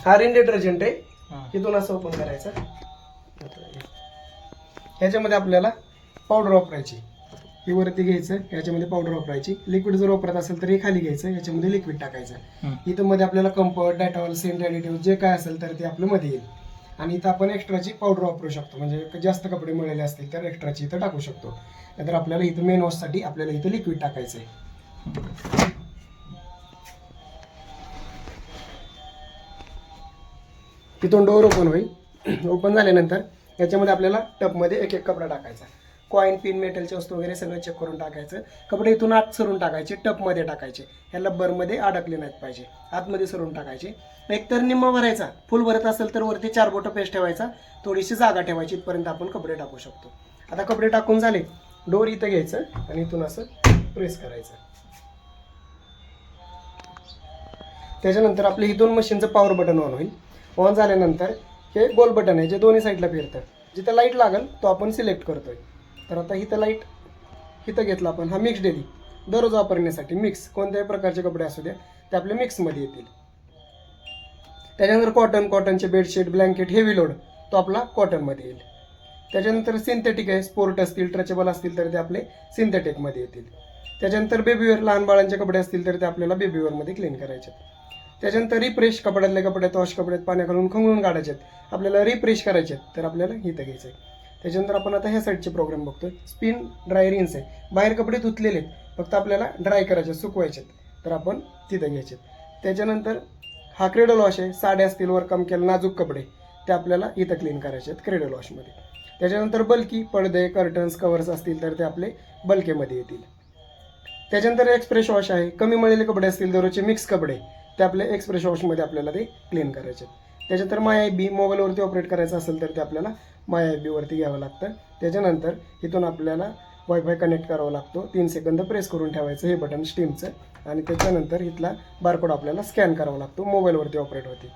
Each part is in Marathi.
हा रिन डिटर्जंट आहे. हा. इथून असं ओपन करायचं. ह्याच्यामध्ये आपल्याला पावडर वापरायची. ही वरती घ्यायचं, ह्याच्यामध्ये पावडर वापरायची. लिक्विड जर वापरत असेल तर हे खाली घ्यायचं, ह्याच्यामध्ये लिक्विड टाकायचं. इथं मध्ये आपल्याला कम्फर्ट, डेटॉल, सेंट, ॲडिटिव्ह जे काय असेल तर ते आपलं मध्ये येईल. आणि इथं आपण एक्स्ट्राची पावडर वापरू शकतो, म्हणजे जास्त कपडे मळलेले असतील तर एक्स्ट्राची इथं टाकू शकतो. नाहीतर आपल्याला इथं मेन वॉशसाठी आपल्याला इथं लिक्विड टाकायचं आहे. तिथून डोअर ओपन होईल. ओपन झाल्यानंतर याच्यामध्ये आपल्याला टबमध्ये एक एक कपडा टाकायचा. कॉईन, पिन, मेटलची वस्तू वगैरे सगळं चेक करून टाकायचं. कपडे इथून आत सरून टाकायचे, टबमध्ये टाकायचे. ह्या लब्बरमध्ये अडकले नाहीत पाहिजे, आतमध्ये सरून टाकायचे. एकतर निम्मा भरायचा, फुल भरत असेल तर वरती 4 बोटं पेस्ट ठेवायचा, थोडीशी जागा ठेवायची, इथपर्यंत आपण कपडे टाकू शकतो. आता कपडे टाकून झाले, डोअर इथं घ्यायचं आणि इथून असं प्रेस करायचं. त्याच्यानंतर आपल्या इथून मशीनचं पॉवर बटन ऑन होईल. ऑन झाल्यानंतर हे गोल बटन आहे जे दोन्ही साईडला फिरतं. जिथं लाईट लागेल तो आपण सिलेक्ट करतोय. तर आता इथं लाईट इथं घेतला आपण. हा मिक्स डेली दररोज वापरण्यासाठी मिक्स कोणत्याही प्रकारचे कपडे असू द्या ते आपले मिक्समध्ये येतील. त्याच्यानंतर कॉटनचे बेडशीट, ब्लँकेट, हेवी लोड तो आपला कॉटनमध्ये येईल. त्याच्यानंतर सिंथेटिक आहे, स्पोर्ट असतील, ट्रचेबल असतील तर ते आपले सिंथेटिकमध्ये येतील. त्याच्यानंतर बेबीवेअर, लहान बाळांचे कपडे असतील तर ते आपल्याला बेबीवेअरमध्ये क्लीन करायचे. त्याच्यानंतर रिफ्रेश, कपड्यातले कपडे वॉश कपड्यात पाण्या घालून खंगळून काढायचे आहेत, आपल्याला रिफ्रेश करायचे आहेत तर आपल्याला इथं घ्यायचं आहे. त्याच्यानंतर आपण आता ह्या साईडचे प्रोग्राम बघतोय. स्पिन ड्राय रिन्स आहे, बाहेर कपडे धुतलेले आहेत, फक्त आपल्याला ड्राय करायचे, सुकवायचे तर आपण तिथं घ्यायचे. त्याच्यानंतर हा क्रेडल वॉश आहे, साड्या असतील, वरकाम केलं, नाजूक कपडे ते आपल्याला इथं क्लीन करायचे आहेत क्रेडल वॉशमध्ये. त्याच्यानंतर बल्की पडदे, कर्टन्स, कवर्स असतील तर ते आपले बल्केमध्ये येतील. त्याच्यानंतर एक्सप्रेस वॉश आहे, कमी मळलेले कपडे असतील, दररोजचे मिक्स कपडे ते आपले एक्सप्रेस वॉशमध्ये आपल्याला ते क्लीन करायचे. त्याच्यानंतर माय बी मोबाईलवरती ऑपरेट करायचं असेल तर ते आपल्याला माय बीवरती घ्यावं लागतं. त्याच्यानंतर इथून आपल्याला वायफाय कनेक्ट करावा लागतो. 3 सेकंद प्रेस करून ठेवायचं हे बटन स्टीमचं, आणि त्याच्यानंतर इथला बारकोड आपल्याला स्कॅन करावा लागतो, मोबाईलवरती ऑपरेट होते.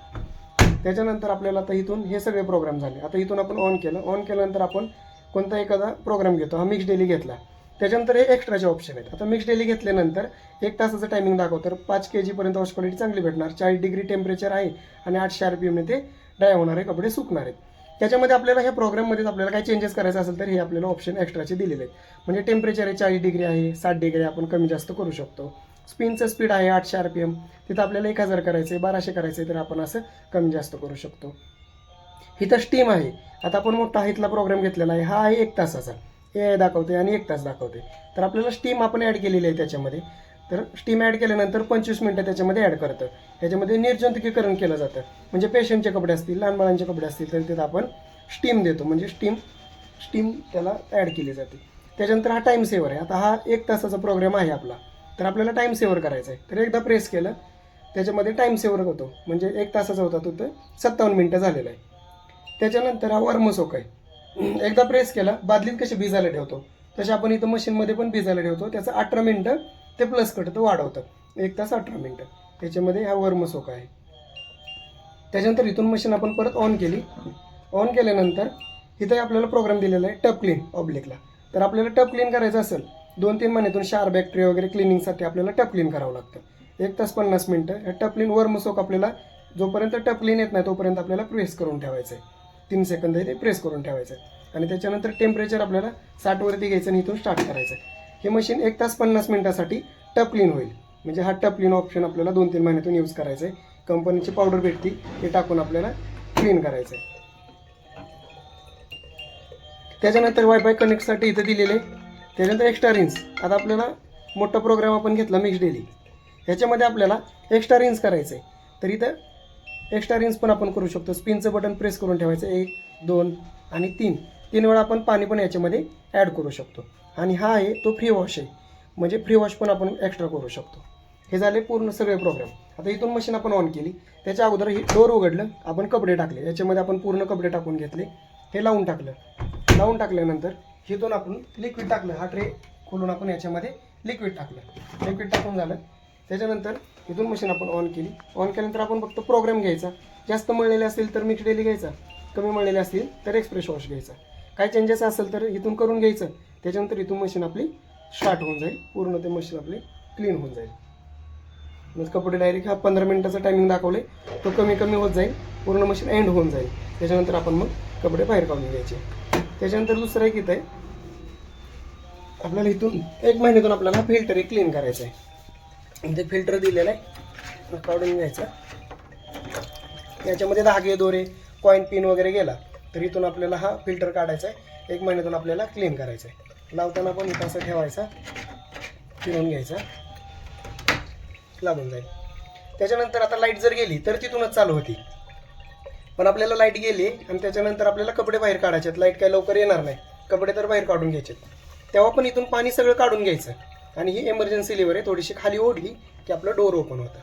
त्याच्यानंतर आपल्याला आता इथून हे सगळे प्रोग्राम झाले. आता इथून आपण ऑन केल्यानंतर आपण कोणता एखादा प्रोग्राम घेतो. हा मिक्स डेली घेतला, त्याच्यानंतर हे एक्स्ट्राचे ऑप्शन आहेत. आता मिक्स डेली घेतल्यानंतर 1 तासाचं टायमिंग दाखवतं. 5 kg पर्यंत वॉश क्वालिटी चांगली भेटणार, 40 डिग्री टेम्परेचर आहे आणि 800 RPM ते ड्राय होणारे कपडे सुकणार आहेत. त्याच्यामध्ये आपल्याला ह्या प्रोग्राममध्येच आपल्याला काही चेंजेस करायचे असेल तर हे आपल्याला ऑप्शन एक्स्ट्राचे दिलेले आहेत. म्हणजे टेम्परेचर आहे 40 डिग्री आहे, 60 डिग्री आपण कमी जास्त करू शकतो. स्पिनचं स्पीड आहे 800 RPM, तिथं आपल्याला 1000 करायचं आहे, 1200 करायचं आहे तर आपण असं कमी जास्त करू शकतो. इथं स्टीम आहे. आता आपण मोठा इथला प्रोग्राम घेतलेला आहे, हा आहे 1 तासाचा, हे दाखवते आणि 1 तास दाखवते. तर आपल्याला स्टीम आपण ॲड केलेली आहे त्याच्यामध्ये. तर स्टीम ॲड केल्यानंतर 25 मिनटं त्याच्यामध्ये ॲड करतं. ह्याच्यामध्ये निर्जंतुकीकरण केलं जातं, म्हणजे पेशंटचे कपडे असतील, लहान बाळांचे कपडे असतील तर तिथं आपण स्टीम देतो, म्हणजे स्टीम त्याला ॲड केली जाते. त्याच्यानंतर हा टाईम सेवर आहे. आता हा 1 तासाचा प्रोग्राम आहे आपला, तर आपल्याला टाईम सेवर करायचा आहे. तर एकदा प्रेस केलं त्याच्यामध्ये टाईम सेवर होतो, म्हणजे 1 तासाचा होता तो तर 57 मिनटं झालेला आहे. त्याच्यानंतर हा वर्मसोक आहे. एकदा प्रेस केला, बादलीत कसे भिजायला ठेवतो तसे आपण इथं मशीनमध्ये पण भिजायला ठेवतो. त्याचं 18 मिनटं ते प्लस करतं, वाढवतं. 1 तास 18 मिनटं त्याच्यामध्ये हा वर्मसोक आहे. त्याच्यानंतर इथून मशीन आपण परत ऑन केल्यानंतर इथे आपल्याला प्रोग्राम दिलेला आहे टब क्लीन ऑब्लिकला. तर आपल्याला टब क्लीन करायचं असेल 2-3 महिन्यातून क्षार, बॅक्टेरिया वगैरे क्लिनिंगसाठी आपल्याला टब क्लीन करावं लागतं. 1 तास 50 मिनटं. हे टब क्लीन वर्मसोक आपल्याला जोपर्यंत टब क्लीन येत नाही तोपर्यंत आपल्याला प्रेस करून ठेवायचं आहे. 3 सेकंद ते प्रेस करून ठेवायचं आहे. आणि त्याच्यानंतर टेम्परेचर आपल्याला 60 वरती घ्यायचं आणि इथून स्टार्ट करायचं आहे. हे मशीन 1 तास 50 मिनटासाठी टब क्लीन होईल. म्हणजे हा टब क्लीन ऑप्शन आपल्याला 2-3 महिन्यातून यूज करायचं आहे. कंपनीची पावडर भेटती ते टाकून आपल्याला क्लीन करायचं आहे. त्याच्यानंतर वायफाय कनेक्टसाठी इथं दिलेले. त्याच्यानंतर एक्स्ट्रा रिन्स. आता आपल्याला मोठा प्रोग्राम आपण घेतला मिक्स डेली, ह्याच्यामध्ये आपल्याला एक्स्ट्रा रिन्स करायचं आहे. तर इथं एक्स्ट्रा रिन्स पण आपण करू शकतो. स्पिनचं बटन प्रेस करून ठेवायचं, 1, 2 आणि 3 वेळा आपण पाणी पण याच्यामध्ये ॲड करू शकतो. आणि हा आहे तो फ्री वॉश आहे, म्हणजे फ्री वॉश पण आपण एक्स्ट्रा करू शकतो. हे झाले पूर्ण सगळे प्रोग्राम. आता इथून मशीन आपण ऑन केली, त्याच्या अगोदर ही डोर उघडलं, आपण कपडे टाकले, याच्यामध्ये आपण पूर्ण कपडे टाकून घेतले, हे लावून टाकल्यानंतर इथून आपण लिक्विड टाकलं. हा ट्रे खोलून आपण याच्यामध्ये लिक्विड टाकून झालं. त्याच्यानंतर इथून मशीन आपण ऑन केल्यानंतर आपण फक्त प्रोग्राम घ्यायचा. जास्त मळलेले असतील तर मिक्स डेली घ्यायचा, कमी मळलेले असतील तर एक्सप्रेस वॉश घ्यायचा. काय चेंजेस असेल तर इथून करून घ्यायचं. त्याच्यानंतर इथून मशीन आपली स्टार्ट होऊन जाईल, पूर्ण ते मशीन आपली क्लीन होऊन जाईल. म्हणजे कपडे डायरेक्ट हा 15 मिनिटाचा टायमिंग दाखवले तो कमी कमी होत जाईल, पूर्ण मशीन एंड होऊन जाईल. त्याच्यानंतर आपण मग कपडे बाहेर काढून घ्यायचे. त्याच्यानंतर दुसरं एक इथं आहे, आपल्याला इथून 1 महिन्यातून आपल्याला फिल्टर क्लीन करायचं आहे. इथे फिल्टर दिलेलं आहे, काढून घ्यायचं. याच्यामध्ये धागे दोरे कॉईन पिन वगैरे गेला तर इथून आपल्याला हा फिल्टर काढायचा आहे. 1 महिन्यातून आपल्याला क्लीन करायचं आहे. लावताना पण इथं असं ठेवायचा, फिरवून घ्यायचा, लागून जाईल. त्याच्यानंतर आता लाईट जर गेली तर तिथूनच चालू होती, पण आपल्याला लाईट गेली आणि त्याच्यानंतर आपल्याला कपडे बाहेर काढायचे आहेत. लाईट काय लवकर येणार नाही, कपडे तर बाहेर काढून घ्यायचे. तेव्हा पण इथून पाणी सगळं काढून घ्यायचं आणि ही इमर्जन्सी लिव्हर आहे, थोडीशी खाली ओढली की आपलं डोर ओपन होतं.